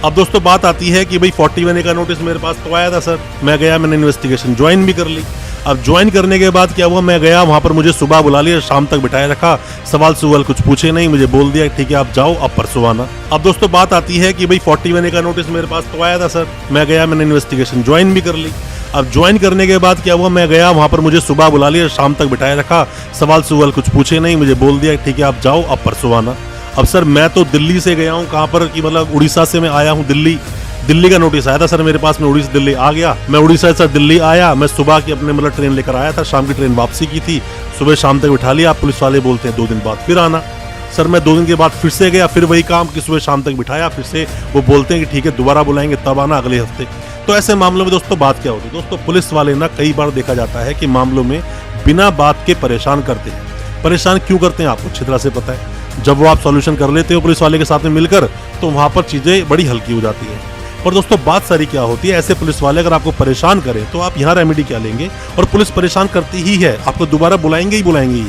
अब दोस्तों बात आती है कि भाई 41A का नोटिस मेरे पास तो आया था सर, मैं गया, मैंने इन्वेस्टिगेशन ज्वाइन भी कर ली। अब ज्वाइन करने के बाद क्या हुआ, मैं गया वहाँ पर, मुझे सुबह बुला लिया, शाम तक बिठाए रखा, सवाल कुछ पूछे नहीं, मुझे बोल दिया ठीक है आप जाओ, अब परसों आना। अब दोस्तों बात आती है कि भाई 41A का नोटिस मेरे पास तो आया था सर, मैं गया, मैंने इन्वेस्टिगेशन ज्वाइन भी कर ली। अब ज्वाइन करने के बाद क्या हुआ, मैं गया वहाँ पर, मुझे सुबह बुला लिया, शाम तक बिठाए रखा, सवाल कुछ पूछे नहीं, मुझे बोल दिया ठीक है आप जाओ, अब परसों आना। अब सर मैं तो दिल्ली से गया हूँ, कहाँ पर कि मतलब उड़ीसा से मैं आया हूँ दिल्ली का नोटिस आया था सर मेरे पास, मैं उड़ीसा दिल्ली आ गया, मैं उड़ीसा से दिल्ली आया, मैं सुबह की अपने मतलब ट्रेन लेकर आया था, शाम की ट्रेन वापसी की थी, सुबह शाम तक बिठा लिया। पुलिस वाले बोलते हैं 2 दिन बाद फिर आना। सर मैं 2 दिन के बाद फिर से गया, फिर वही काम कि सुबह शाम तक बिठाया, फिर से वो बोलते हैं कि ठीक है दोबारा बुलाएंगे तब आना अगले हफ्ते। तो ऐसे मामलों में दोस्तों बात क्या होती है, दोस्तों पुलिस वाले ना कई बार देखा जाता है कि मामलों में बिना बात के परेशान करते हैं। परेशान क्यों करते हैं आपको अच्छी तरह से पता है। जब वो आप सॉल्यूशन कर लेते हो पुलिस वाले के साथ में मिलकर, तो वहां पर चीजें बड़ी हल्की हो जाती हैं। और दोस्तों बात सारी क्या होती है, ऐसे पुलिस वाले अगर आपको परेशान करें तो आप यहाँ रेमेडी क्या लेंगे, और पुलिस परेशान करती ही है, आपको दोबारा बुलाएंगे ही।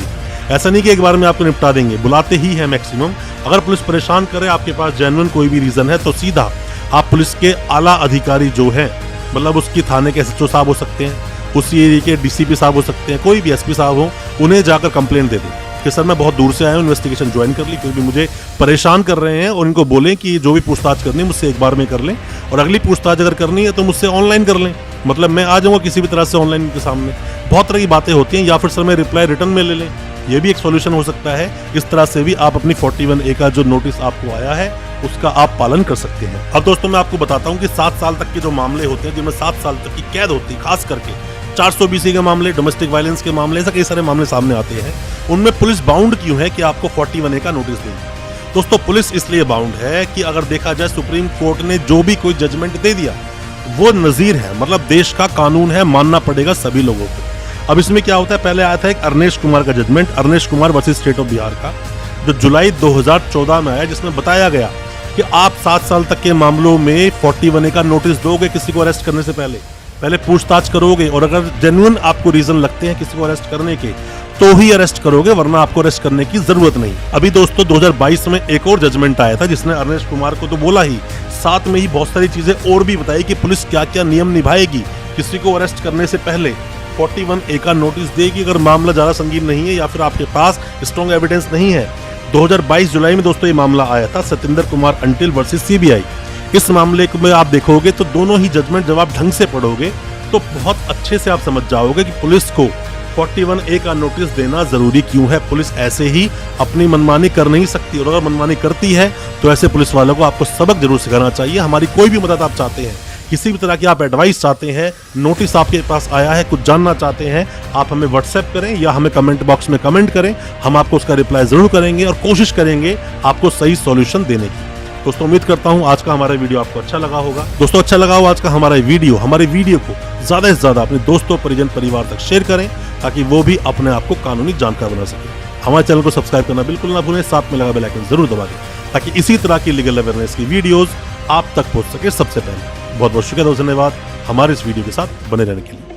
ऐसा नहीं कि एक बार में आपको निपटा देंगे, बुलाते ही है मैक्सिमम। अगर पुलिस परेशान करे, आपके पास जेन्युइन कोई भी रीजन है, तो सीधा आप पुलिस के आला अधिकारी जो है, मतलब उसकी थाने के SHO साहब हो सकते हैं, उसी एरिया के DCP साहब हो सकते हैं, कोई भी SP साहब हो, उन्हें जाकर कंप्लेंट दे दें कि सर मैं बहुत दूर से आया हूँ, इन्वेस्टिगेशन ज्वाइन कर ली, फिर भी मुझे परेशान कर रहे हैं। और इनको बोलें कि जो भी पूछताछ करनी है मुझसे एक बार में कर लें, और अगली पूछताछ अगर करनी है तो मुझसे ऑनलाइन कर लें, मतलब मैं आ जाऊँगा किसी भी तरह से ऑनलाइन के सामने। बहुत तरह की बातें होती हैं, या फिर सर मैं रिप्लाई रिटर्न में ले लें, ये भी एक सॉल्यूशन हो सकता है। इस तरह से भी आप अपनी 41A का जो नोटिस आपको आया है उसका आप पालन कर सकते हैं। अब दोस्तों मैं आपको बताता हूँ कि 7 साल तक के जो मामले होते हैं, जिनमें 7 साल तक की कैद होती है, खास करके 420 के मामले, डोमेस्टिक वायलेंस के मामले, ऐसा कई सारे मामले सामने आते हैं, उनमें पुलिस बाउंड क्यों है कि आपको 41A का नोटिस देगी। दोस्तों पुलिस इसलिए बाउंड है कि अगर देखा जाए सुप्रीम कोर्ट ने जो भी कोई जजमेंट दे दिया वो नजीर है, मतलब देश का कानून है, मानना पड़ेगा सभी लोगों को। अब इसमें क्या होता है, पहले आया था एक अरनेश कुमार का judgement, Arnesh Kumar versus state of Bihar का, जो जुलाई 2014 में आया, जिसमें बताया गया कि आप 7 साल तक के मामलों में 41A का नोटिस दोगे किसी को अरेस्ट करने से पहले पूछताछ करोगे, और अगर जेन्युइन आपको रीजन लगते हैं किसी को अरेस्ट करने के तो ही अरेस्ट करोगे, वरना आपको अरेस्ट करने की जरूरत नहीं। अभी दोस्तों 2022 में एक और जजमेंट आया था, जिसने अरनेश कुमार को तो बोला ही, साथ में ही बहुत सारी चीजें और भी बताई कि पुलिस क्या क्या नियम निभाएगी किसी को अरेस्ट करने से पहले। 41A का नोटिस देगी अगर मामला ज्यादा संगीन नहीं है या फिर आपके पास स्ट्रॉन्ग एविडेंस नहीं है। 2022 जुलाई में दोस्तों ये मामला आया था, Satinder Kumar until versus CBI। इस मामले में आप देखोगे तो दोनों ही जजमेंट जब आप ढंग से पढ़ोगे तो बहुत अच्छे से आप समझ जाओगे कि पुलिस को 41A का नोटिस देना जरूरी क्यों है। पुलिस ऐसे ही अपनी मनमानी कर नहीं सकती, और अगर मनमानी करती है तो ऐसे पुलिस वालों को आपको सबक जरूर सिखाना चाहिए। हमारी कोई भी मदद आप चाहते हैं, किसी भी तरह की आप एडवाइस चाहते हैं, नोटिस आपके पास आया है, कुछ जानना चाहते हैं, आप हमें व्हाट्सएप करें या हमें कमेंट बॉक्स में कमेंट करें, हम आपको उसका रिप्लाई जरूर करेंगे और कोशिश करेंगे आपको सही सॉल्यूशन देने की। दोस्तों उम्मीद करता हूं आज का हमारा वीडियो आपको अच्छा लगा होगा। दोस्तों अच्छा लगा हो आज का हमारे वीडियो को ज्यादा से ज्यादा अपने दोस्तों, परिजन, परिवार तक शेयर करें, ताकि वो भी अपने आप को कानूनी जानकार बना सके। हमारे चैनल को सब्सक्राइब करना बिल्कुल ना भूलें, साथ में लगा बेल आइकन जरूर दबा दें, ताकि इसी तरह की लीगल अवेयरनेस की वीडियोस आप तक पहुंच सके सबसे पहले। बहुत बहुत शुक्रिया, धन्यवाद हमारे इस वीडियो के साथ बने रहने के लिए।